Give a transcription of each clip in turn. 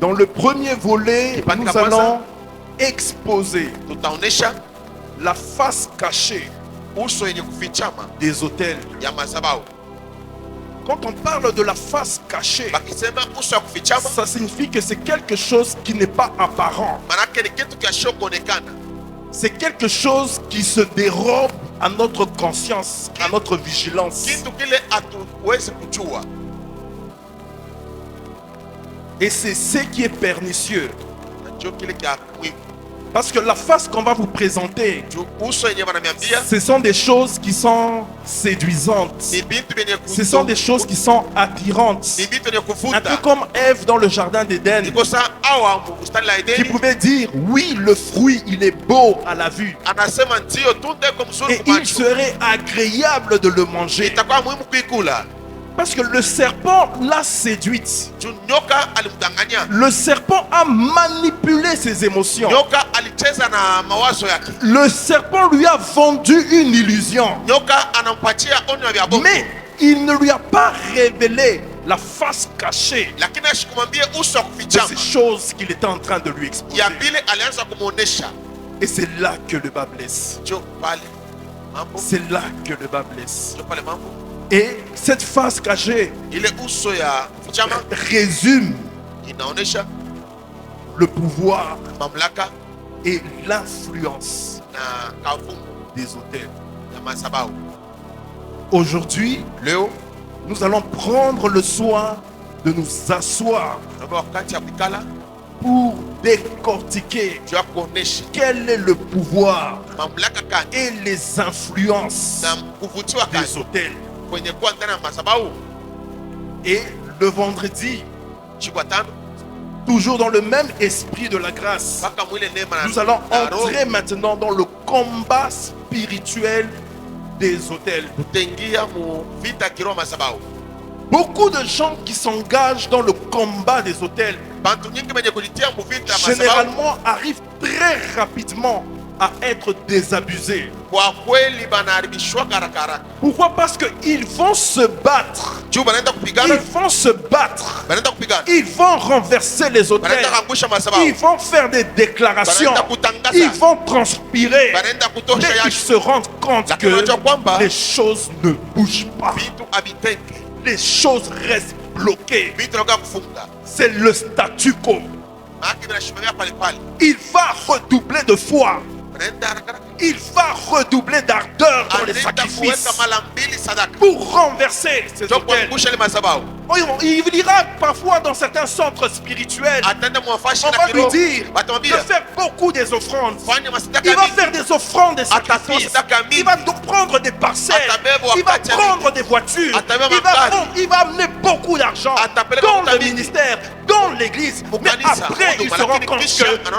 Dans le premier volet, nous allons exposer la face cachée des autels. Quand on parle de la face cachée, ça signifie que c'est quelque chose qui n'est pas apparent. C'est quelque chose qui se dérobe à notre conscience, à notre vigilance. Et c'est ce qui est pernicieux. Parce que la face qu'on va vous présenter, ce sont des choses qui sont séduisantes. Ce sont des choses qui sont attirantes. Un peu comme Ève dans le jardin d'Éden, qui pouvait dire, oui, le fruit, il est beau à la vue. Et il serait agréable de le manger. Parce que le serpent l'a séduite. Le serpent a manipulé ses émotions. Le serpent lui a vendu une illusion. Mais il ne lui a pas révélé la face cachée de ces choses qu'il était en train de lui exposer. Et c'est là que le bas blesse. C'est là que le bas blesse. Et cette face cachée résume le pouvoir et l'influence des autels. Aujourd'hui, nous allons prendre le soin de nous asseoir pour décortiquer quel est le pouvoir et les influences des autels. Et le vendredi, toujours dans le même esprit de la grâce, nous allons entrer maintenant dans le combat spirituel des autels. Beaucoup de gens qui s'engagent dans le combat des autels généralement arrivent très rapidement à être désabusés. Pourquoi? Parce qu'ils vont se battre. Ils vont se battre. Ils vont renverser les autels. Ils vont faire des déclarations. Ils vont transpirer. Mais ils se rendent compte que les choses ne bougent pas. Les choses restent bloquées. C'est le statu quo. Il va redoubler de foi. Il va redoubler d'ardeur dans les sacrifices pour renverser ces autels. Il ira parfois dans certains centres spirituels. On va lui dire de faire beaucoup des offrandes. Il va faire des offrandes, des sacrifices. Il va donc prendre des parcelles. Il va prendre des voitures. Il va amener beaucoup d'argent dans le ministère, dans l'église. Mais après, il se rend compte que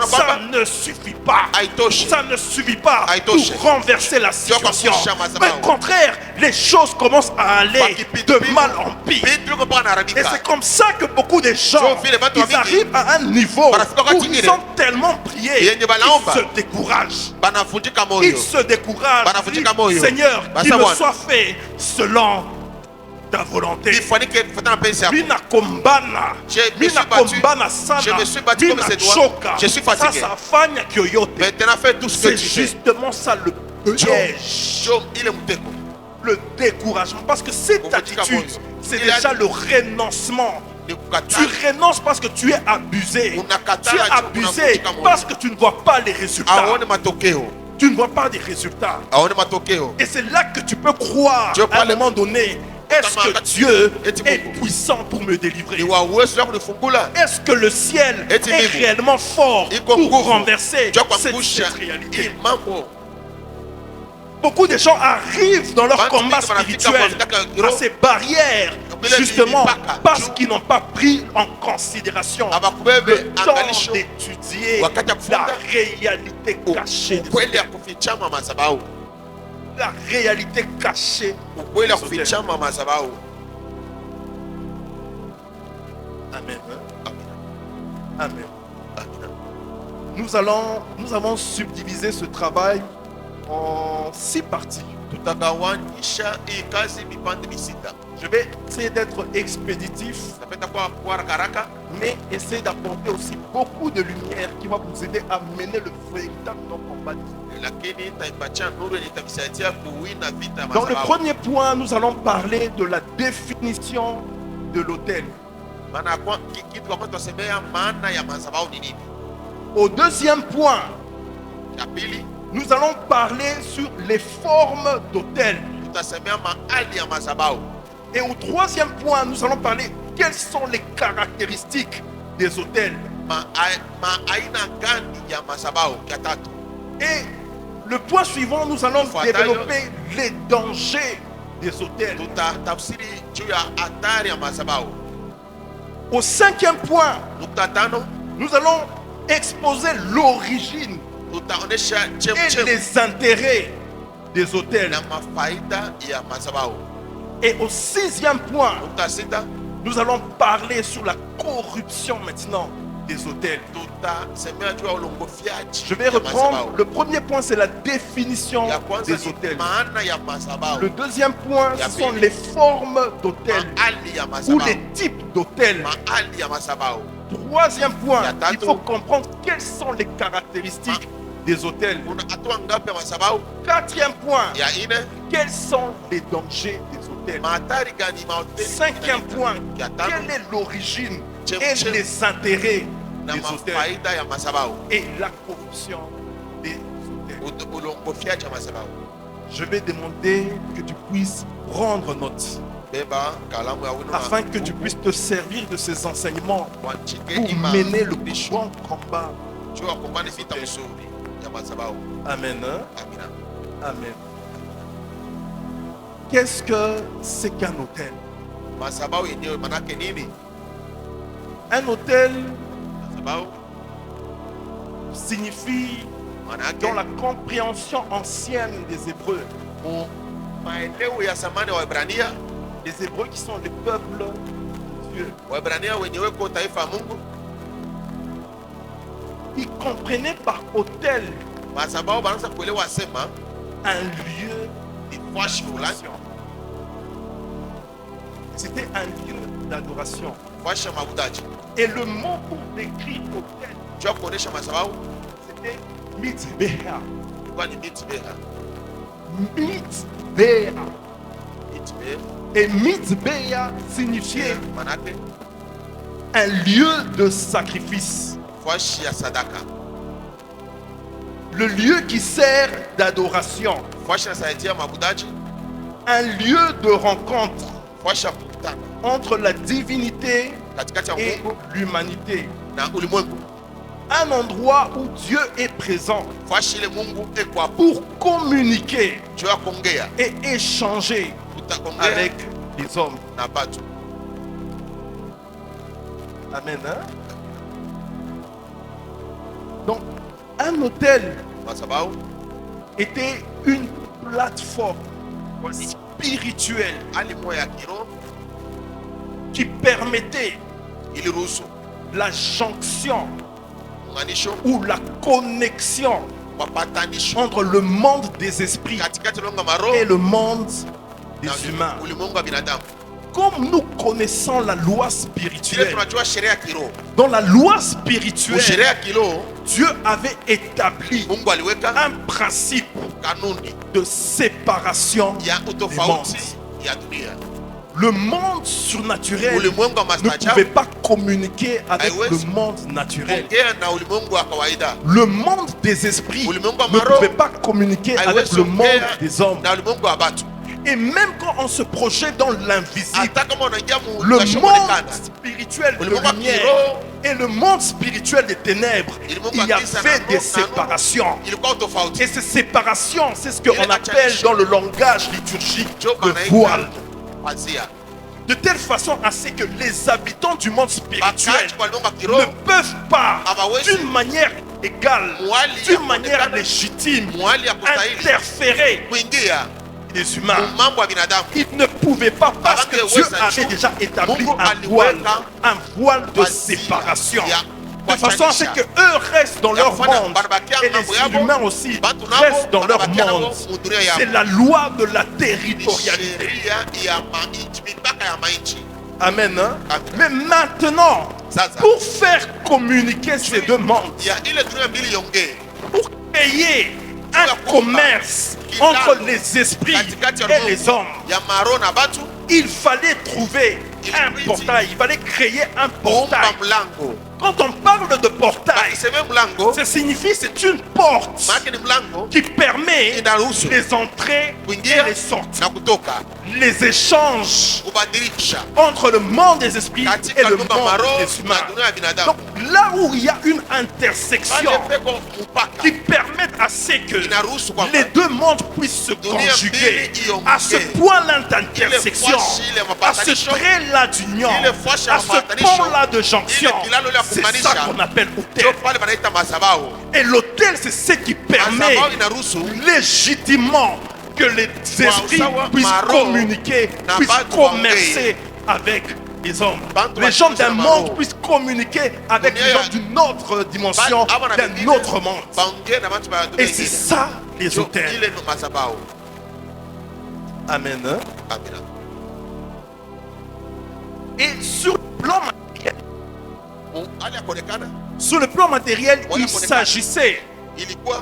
ça ne suffit pas. Ça ne suffit pas pour renverser la situation. Mais au contraire, les choses commencent à aller de mal en pire. Et c'est comme ça que beaucoup de gens, ils arrivent à un niveau où ils sont tellement priés, ils se découragent. Ils se découragent. Ils disent, Seigneur, qu'il me soit fait selon ta volonté. Je me suis battu comme c'est droit. Je suis fatigué. C'est justement ça le piège. Le découragement. Parce que cette attitude, c'est déjà le renoncement. Tu renonces parce que tu es abusé. Tu es abusé parce que tu ne vois pas les résultats. Tu ne vois pas des résultats. Et c'est là que tu peux croire à un moment donné. Est-ce que Dieu est puissant pour me délivrer? Est-ce que le ciel est réellement fort pour renverser cette réalité? Beaucoup de gens arrivent dans leur combat spirituel à ces barrières, justement parce qu'ils n'ont pas pris en considération le temps d'étudier la réalité cachée. La réalité cachée. Amen. Amen. Nous avons subdivisé ce travail en 6 parties. Je vais essayer d'être expéditif, mais essayer d'apporter aussi beaucoup de lumière qui va vous aider à mener le véritable combat. Dans le premier point, nous allons parler de la définition de l'autel. Au deuxième point, nous allons parler sur les formes d'autel. Et au troisième point, nous allons parler quelles sont les caractéristiques des autels. Et le point suivant, nous allons développer les dangers des autels. Au cinquième point, nous allons exposer l'origine et les intérêts des autels. Et au sixième point, nous allons parler sur la corruption maintenant des autels. Je vais reprendre. Le premier point, c'est la définition des autels. Le deuxième point, ce sont les formes d'autels ou les types d'autels. Troisième point, il faut comprendre quelles sont les caractéristiques des autels. Quatrième point, quels sont les dangers des autels. Cinquième point, quelle est l'origine et les intérêts des autels et la corruption des autels. Je vais demander que tu puisses prendre note afin que tu puisses te servir de ces enseignements pour mener le bon combat. Amen. Amen. Qu'est-ce que c'est qu'un autel? Un autel signifie, dans la compréhension ancienne des Hébreux, les Hébreux qui sont le peuple de Dieu, ils comprenaient par autel un lieu d'adoration. C'était un lieu d'adoration. Et le mot pour décrire autel, c'était mitzbeha. Mitzbeha. Et mitzbeha signifiait un lieu de sacrifice. Le lieu qui sert d'adoration. Un lieu de rencontre entre la divinité et l'humanité. Un endroit où Dieu est présent pour communiquer et échanger avec les hommes. Amen. Hein? Donc, un autel était une plateforme spirituelle qui permettait la jonction ou la connexion entre le monde des esprits et le monde des humains. Comme nous connaissons la loi spirituelle, dans la loi spirituelle, Dieu avait établi un principe de séparation des mondes. Le monde surnaturel ne pouvait pas communiquer avec le monde naturel. Le monde des esprits ne pouvait pas communiquer avec le monde des hommes. Et même quand on se projette dans l'invisible, le monde spirituel de lumière et le monde spirituel des ténèbres, il y avait des séparations. Et ces séparations, c'est ce qu'on appelle dans le langage liturgique le voile. De telle façon à ce que les habitants du monde spirituel ne peuvent pas, d'une manière égale, d'une manière légitime, interférer les humains. Ils ne pouvaient pas, parce que Dieu avait déjà établi un voile de séparation. de façon à ce que eux restent dans leur monde et les humains aussi restent dans leur monde. C'est la loi de la territorialité. Amen. Mais maintenant, pour faire communiquer ces deux mondes, pour créer un commerce entre les esprits et les hommes, il fallait trouver un portail, il fallait créer un portail. Quand on parle de portail, ça signifie c'est une porte qui permet les entrées et les sorties, les échanges entre le monde des esprits et le monde des humains. Donc là où il y a une intersection qui permet à ce que les deux mondes puissent se conjuguer, à ce point-là d'intersection, à ce trait-là d'union, à ce pont-là de jonction, c'est ça qu'on appelle hôtel. Et l'hôtel, c'est ce qui permet légitimement que les esprits puissent communiquer, puissent commercer avec les hommes. Les gens d'un monde puissent communiquer avec les gens d'une autre dimension, d'un autre monde. Et c'est ça les hôtels. Amen. Et sur le plan matériel, il s'agissait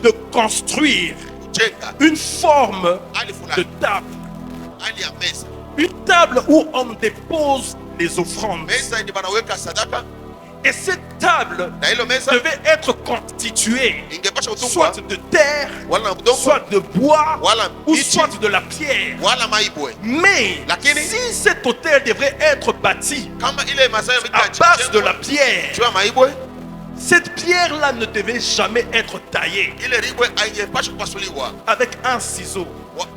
de construire une forme de table. Une table où on dépose les offrandes. Et cette table devait être constituée soit de terre, soit de bois, ou soit de la pierre. Mais si cet autel devrait être bâti à base de la pierre, cette pierre-là ne devait jamais être taillée avec un ciseau.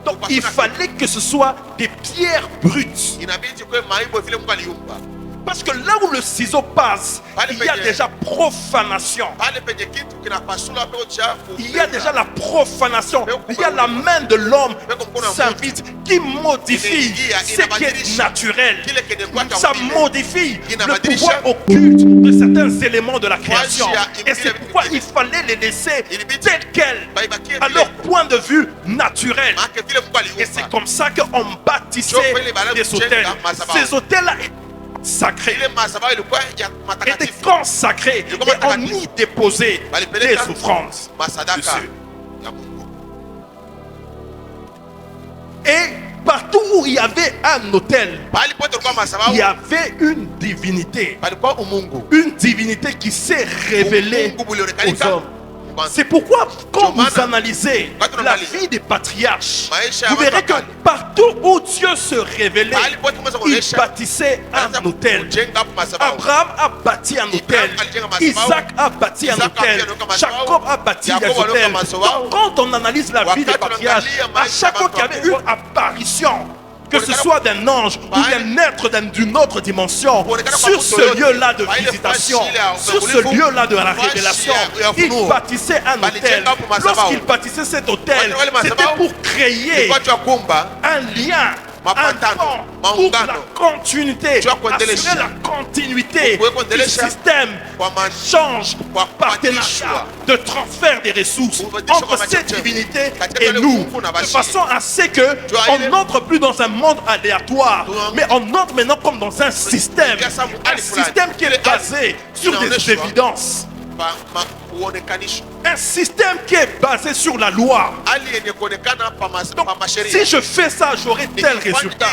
Donc il fallait que ce soit des pierres brutes. Parce que là où le ciseau passe, il y a déjà profanation. Il y a déjà la profanation. Il y a la main de l'homme s'invite qui modifie ce qui est naturel. Ça modifie le pouvoir occulte de certains éléments de la création. Et c'est pourquoi il fallait les laisser tels quels, à leur point de vue naturel. Et c'est comme ça qu'on bâtissait des hôtels. Ces hôtels-là sacré était consacré et on y déposait les offrandes dessus. Et partout où il y avait un autel, il y avait une divinité qui s'est révélée aux hommes. C'est pourquoi quand vous analysez la vie des patriarches, vous verrez que partout où Dieu se révélait, il bâtissait un autel. Abraham a bâti un autel, Isaac a bâti un autel, Jacob a bâti un autel. Donc quand on analyse la vie des patriarches, à chaque fois qu'il y avait une apparition, que ce soit d'un ange ou d'un être d'une autre dimension, sur ce lieu-là de visitation, sur ce lieu-là de la révélation, il bâtissait un hôtel. Lorsqu'il bâtissait cet hôtel, c'était pour créer un lien, un temps pour la continuité, assurer la continuité du système d'échange, partenariat, de transfert des ressources entre cette divinité et nous, de façon à ce qu'on n'entre plus dans un monde aléatoire, mais on entre maintenant comme dans un système qui est basé sur des évidences. Un système qui est basé sur la loi. Donc, si je fais ça, j'aurai tel résultat.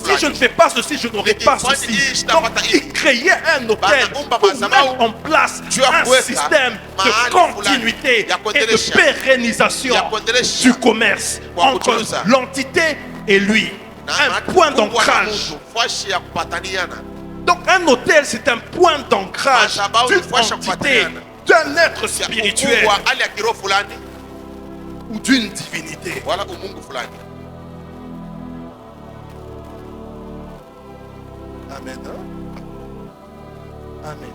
Si je ne fais pas ceci, je n'aurai pas ceci. Donc, il créait un hôtel pour mettre en place un système de continuité et de pérennisation du commerce entre l'entité et lui. Un point d'ancrage. Donc un hôtel, c'est un point d'ancrage d'une entité, d'un être spirituel ou d'une divinité. Amen. Amen.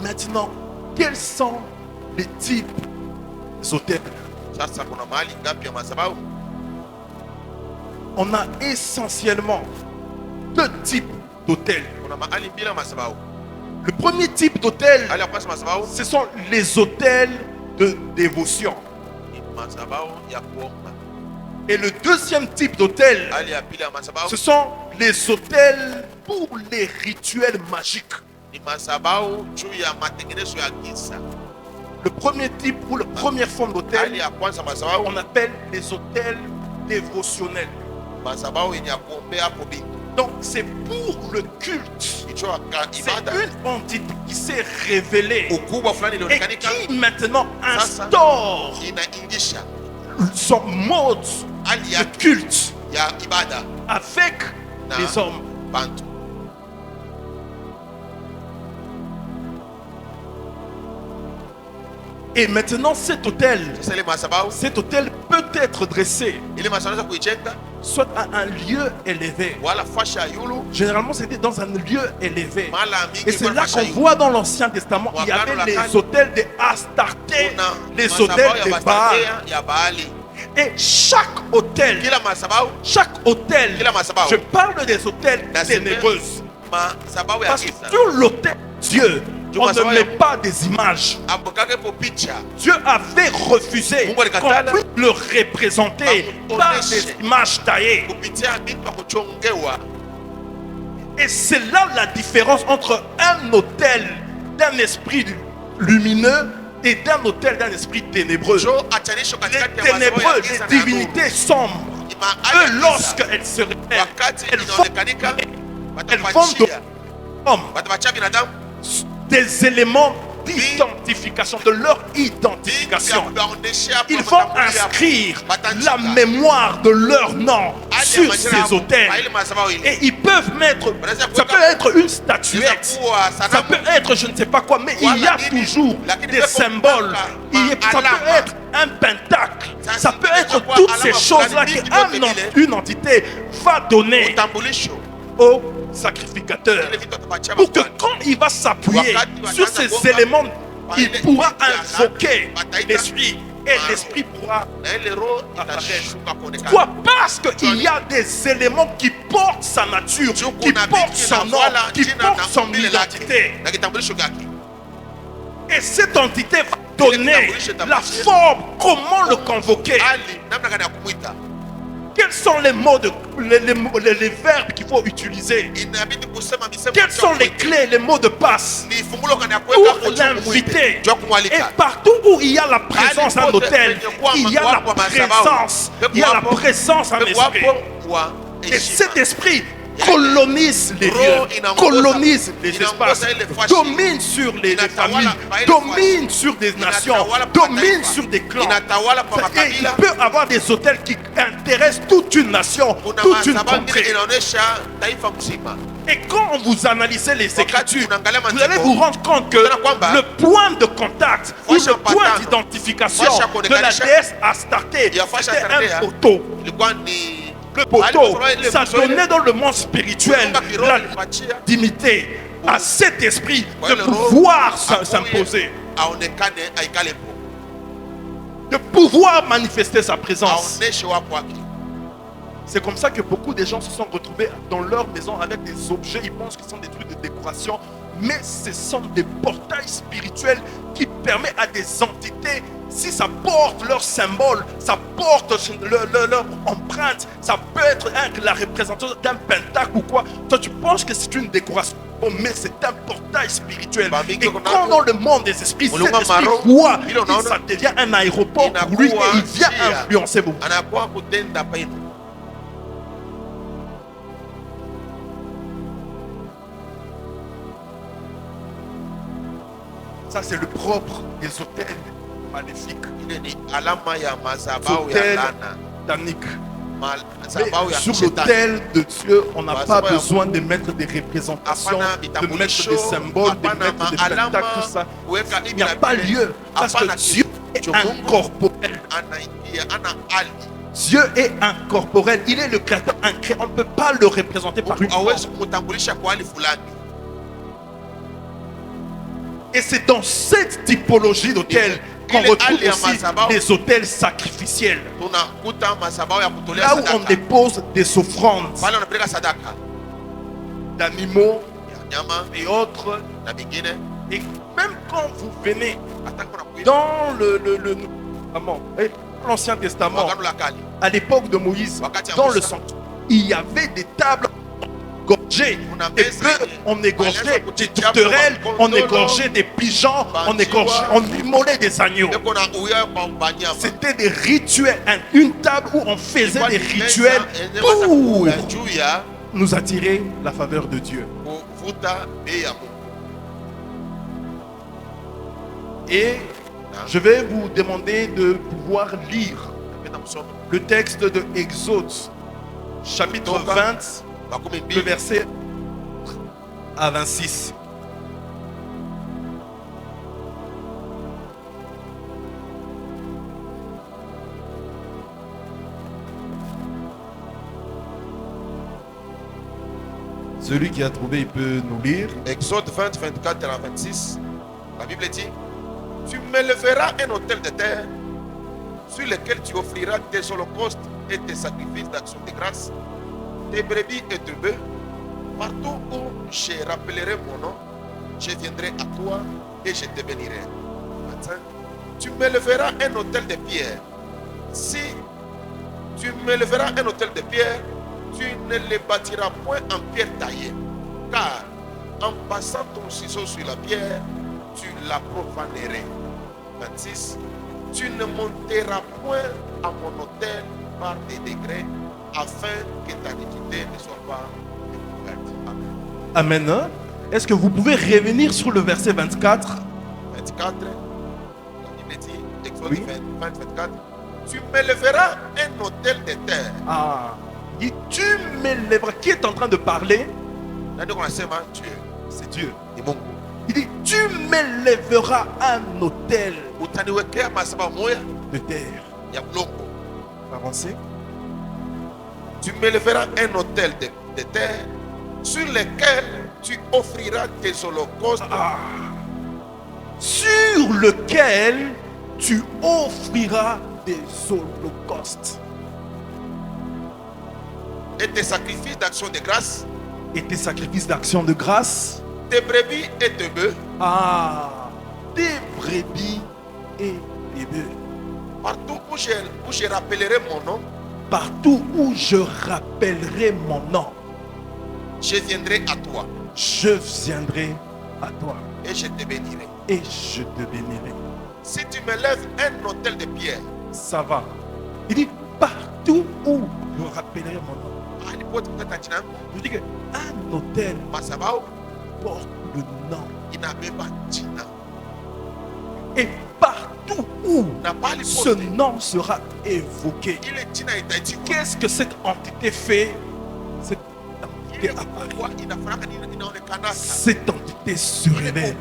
Maintenant, quels sont les types d'hôtels? On a essentiellement deux types d'hôtels. Le premier type d'autel, ce sont les autels de dévotion. Et le deuxième type d'autel, ce sont les autels pour les rituels magiques. Le premier type ou la première forme d'autel, on appelle les autels dévotionnels. Donc c'est pour le culte. C'est une entité qui s'est révélée et qui maintenant instaure son mode de culte avec les hommes. Et maintenant cet autel peut être dressé soit à un lieu élevé. Généralement c'était dans un lieu élevé. Et c'est là qu'on voit dans l'Ancien Testament, il y avait les autels de Astarté, les autels de Baal. Et chaque autel, je parle des autels ténébreux, parce que sur l'autel Dieu, on ne met pas des images. Dieu avait refusé qu'on puisse le représenter par des images taillées. Et c'est là la différence entre un autel d'un esprit lumineux et d'un autel d'un esprit ténébreux. Les ténébreux, les divinités sombres, eux, lorsqu'elles se révèlent, elles font des éléments d'identification, de leur identification. Ils vont inscrire la mémoire de leur nom sur ces autels. Et ils peuvent mettre, ça peut être une statuette, ça peut être je ne sais pas quoi, mais il y a toujours des symboles. Ça peut être un pentacle, ça peut être toutes ces choses-là qu'une entité va donner au sacrificateur, pour que quand il va s'appuyer sur ces éléments, il pourra invoquer l'esprit et l'esprit pourra apparaître. Pourquoi? Parce qu'il y a des éléments qui portent sa nature, qui portent son nom, qui portent son identité. Et cette entité va donner la forme, comment le convoquer. Quels sont les mots, les verbes qu'il faut utiliser? Quelles sont les clés, les mots de passe pour l'inviter? Et partout où il y a la présence d'un autel, il y a la présence, d'un esprit. Et cet esprit colonise les lieux, colonise les espaces, domine sur les familles, domine sur des nations, domine sur des clans. Et il peut avoir des hôtels qui intéressent toute une nation, toute une contrée. Et quand vous analysez les Écritures, vous allez vous rendre compte que le point de contact ou le point d'identification de la déesse Astarté, c'était un poteau. Le poteau, ça donnait dans le monde spirituel la dignité à cet esprit de pouvoir s'imposer, de pouvoir manifester sa présence. C'est comme ça que beaucoup de gens se sont retrouvés dans leur maison avec des objets. Ils pensent que ce sont des trucs de décoration, mais ce sont des portails spirituels qui permettent à des entités, si ça porte leur symbole, ça porte leur empreinte, ça peut être la représentation d'un pentacle ou quoi. Toi, tu penses que c'est une décoration, mais c'est un portail spirituel. Et quand dans le monde des esprits, cet esprit voit, ça devient un aéroport pour lui et il vient influencer beaucoup. Ça, c'est le propre des hôtels maléfiques. Hôtels daniques. Mais sur l'autel de Dieu, on n'a pas besoin de mettre des représentations, de mettre des symboles, de mettre des pentacles, tout ça. Il n'y a pas lieu. Parce que Dieu est incorporel. Dieu est incorporel. Il est le créateur incréé. On ne peut pas le représenter par une forme. Et c'est dans cette typologie d'hôtel qu'on retrouve aussi les hôtels sacrificiels. Là où on dépose des offrandes d'animaux et autres. Et même quand vous venez dans l'Ancien Testament, à l'époque de Moïse, dans le sanctuaire, il y avait des tables égorgées. Et on égorgeait des tourterelles, on égorgeait des pigeons, on immolait des agneaux. C'était des rituels, une table où on faisait des rituels pour nous attirer la faveur de Dieu. Et je vais vous demander de pouvoir lire le texte de Exode, chapitre 20, le verset à 26. Celui qui a trouvé, il peut nous lire. Exode 20, 24 à 26. La Bible dit: tu m'élèveras un autel de terre sur lequel tu offriras tes holocaustes et tes sacrifices d'action de grâce, tes brebis et tes bœufs. Partout où je rappellerai mon nom, je viendrai à toi et je te bénirai. 25. Tu m'élèveras un autel de pierre. Si tu m'élèveras un autel de pierre, tu ne le bâtiras point en pierre taillée, car en passant ton ciseau sur la pierre, tu la profanerais. 26. Tu ne monteras point à mon autel par des degrés, afin que ta iniquité ne soit pas découverte. Amen. Amen. Est-ce que vous pouvez revenir sur le verset 24? 24. Il dit, Exode 20, 24. Tu m'élèveras un autel de terre. Ah. Et tu m'élèveras. Qui est en train de parler? C'est Dieu. Il dit, tu m'élèveras un autel de terre. Avancez. Tu m'élèveras un autel de terre sur lequel tu offriras tes holocaustes. Sur lequel tu offriras des holocaustes. Et tes sacrifices d'action de grâce. Et tes sacrifices d'action de grâce. Tes brebis et tes bœufs. Tes brebis et tes bœufs. Partout où je rappellerai mon nom. Partout où je rappellerai mon nom. Je viendrai à toi. Je viendrai à toi. Et je te bénirai. Et je te bénirai. Si tu me lèves un autel de pierre. Ça va. Il dit partout où je rappellerai mon nom. Je dis qu'un autel porte le nom. Et partout où ce nom sera évoqué, qu'est-ce que cette entité fait? Cette entité apparaît. Cette entité se révèle.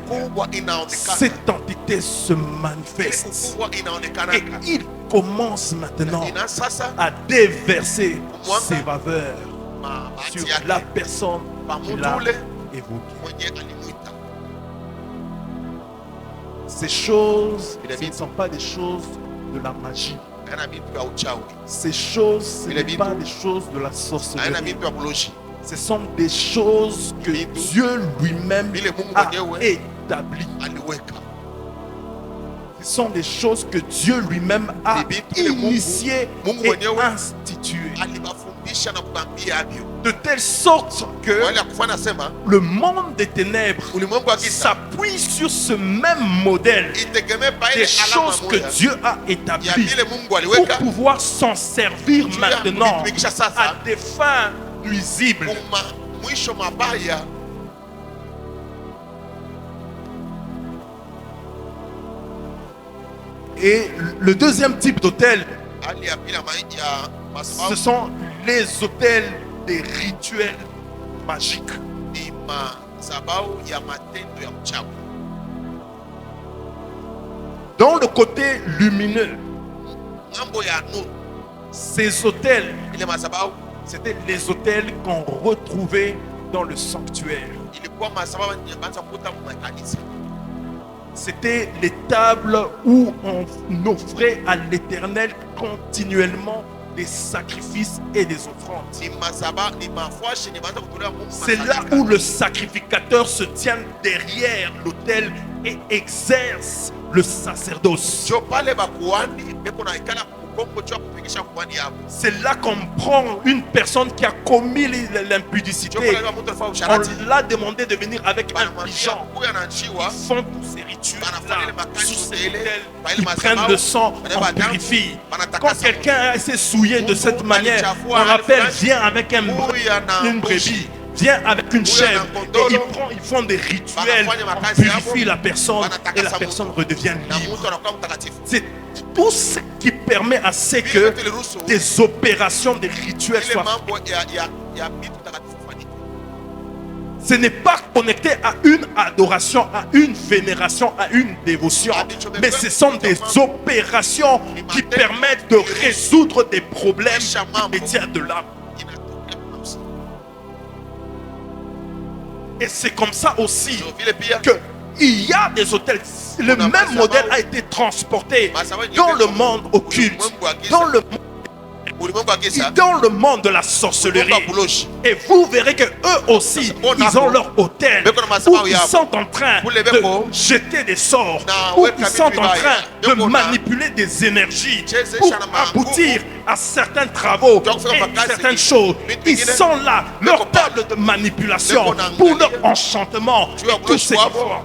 Cette entité se manifeste. Et il commence maintenant à déverser ses faveurs sur la personne qu'il a évoquée. Ces choses, ce ne sont pas des choses de la magie. Ces choses, ce ne sont pas des choses de la sorcellerie. Ce sont des choses que Dieu lui-même a établies. Ce sont des choses que Dieu lui-même a initiées et instituées. De telle sorte que le monde des ténèbres s'appuie sur ce même modèle des choses que Dieu a établies pour pouvoir s'en servir maintenant à des fins nuisibles. Et le deuxième type d'autel, ce sont les autels des rituels magiques. Dans le côté lumineux, ces autels, c'était les autels qu'on retrouvait dans le sanctuaire. C'était les tables où on offrait à l'Éternel continuellement des sacrifices et des offrandes. C'est là où le sacrificateur se tient derrière l'autel et exerce le sacerdoce. C'est là qu'on prend une personne qui a commis l'impudicité. On l'a demandé de venir avec un pigeon. Ils font tous ces rituels-là, sous ces autels. Ils prennent le sang, on purifie. Quand quelqu'un s'est souillé de cette manière, on rappelle, viens avec une brebis. Vient avec une chèvre et ils font des rituels, on purifie la personne et la personne redevient libre. C'est tout ce qui permet à ce que des opérations, des rituels soient faits. Ce n'est pas connecté à une adoration, à une vénération, à une dévotion, mais ce sont des opérations qui permettent de résoudre des problèmes immédiats de l'âme. Et c'est comme ça aussi qu'il y a des hôtels. Le même modèle a été transporté dans le monde occulte, dans le monde de la sorcellerie. Et vous verrez que eux aussi, ils ont leur hôtel où ils sont en train de jeter des sorts, où ils sont en train de manipuler des énergies pour aboutir à certains travaux et certaines choses. Ils sont là, leur table de manipulation pour leur enchantement et tout ce qu'ils font.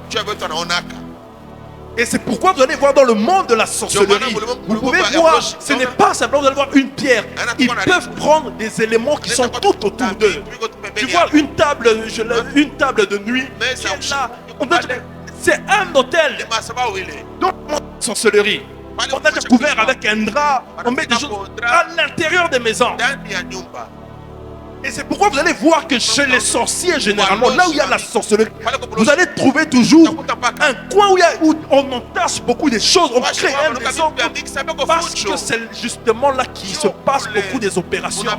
Et c'est pourquoi vous allez voir dans le monde de la sorcellerie, vous pouvez voir, ce n'est pas simplement vous allez voir une pierre. Ils peuvent prendre des éléments qui sont tout autour d'eux. Tu vois une table de nuit qui est là. C'est un hôtel. Dans le monde de la sorcellerie, on a déjà couvert avec un drap, on met des choses à l'intérieur des maisons. Et c'est pourquoi vous allez voir que chez les sorciers, généralement, là où il y a la sorcellerie, vous allez trouver toujours un coin où on entasse beaucoup de choses, on crée un désordre, parce que c'est justement là qu'il se passe beaucoup des opérations.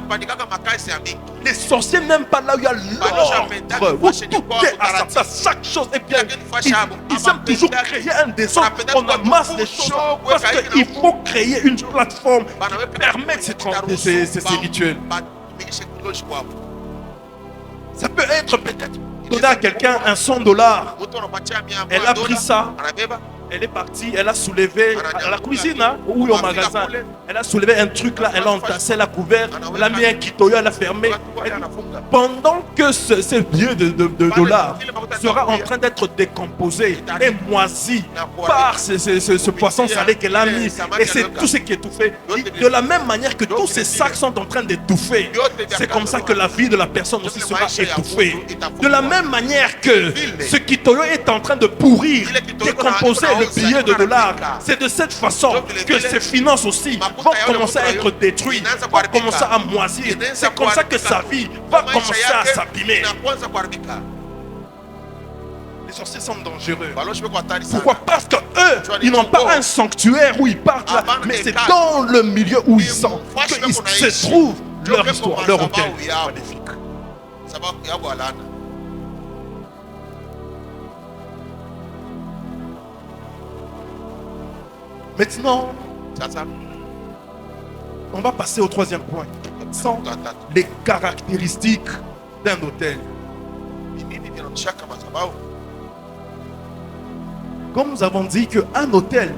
Les sorciers n'aiment pas là où il y a l'ordre, où tout est à sa place, chaque chose est bien. Ils aiment toujours créer un désordre, on amasse des choses, parce qu'il faut créer une plateforme qui permet ces rituels. Ça peut être peut-être donner à quelqu'un un $100. Elle a pris ça, elle est partie, elle a soulevé à la cuisine ou au magasin. Elle a soulevé un truc là, elle a entassé, elle a couvert, elle a mis un kitoyo, elle a fermé. Pendant que ce billet de $, sera en train d'être décomposé et moisi par ce poisson salé qu'elle a mis, et c'est tout ce qui est étouffé. De la même manière que tous ces sacs sont en train d'étouffer, c'est comme ça que la vie de la personne aussi sera étouffée. De la même manière que ce kitoyo est en train de pourrir, décomposer le billet de $, c'est de cette façon que ses finances aussi vont commencer à être détruites, vont commencer à moisir. C'est comme ça que sa vie va commencer à s'abîmer. Les sorciers sont dangereux. Pourquoi? Parce que eux, ils n'ont pas un sanctuaire où ils partent là, mais c'est dans le milieu où ils sont qu'ils se trouvent leur histoire, leur hôtel. Magnifique. Maintenant, on va passer au troisième point. Ce sont les caractéristiques d'un hôtel. Comme nous avons dit qu'un hôtel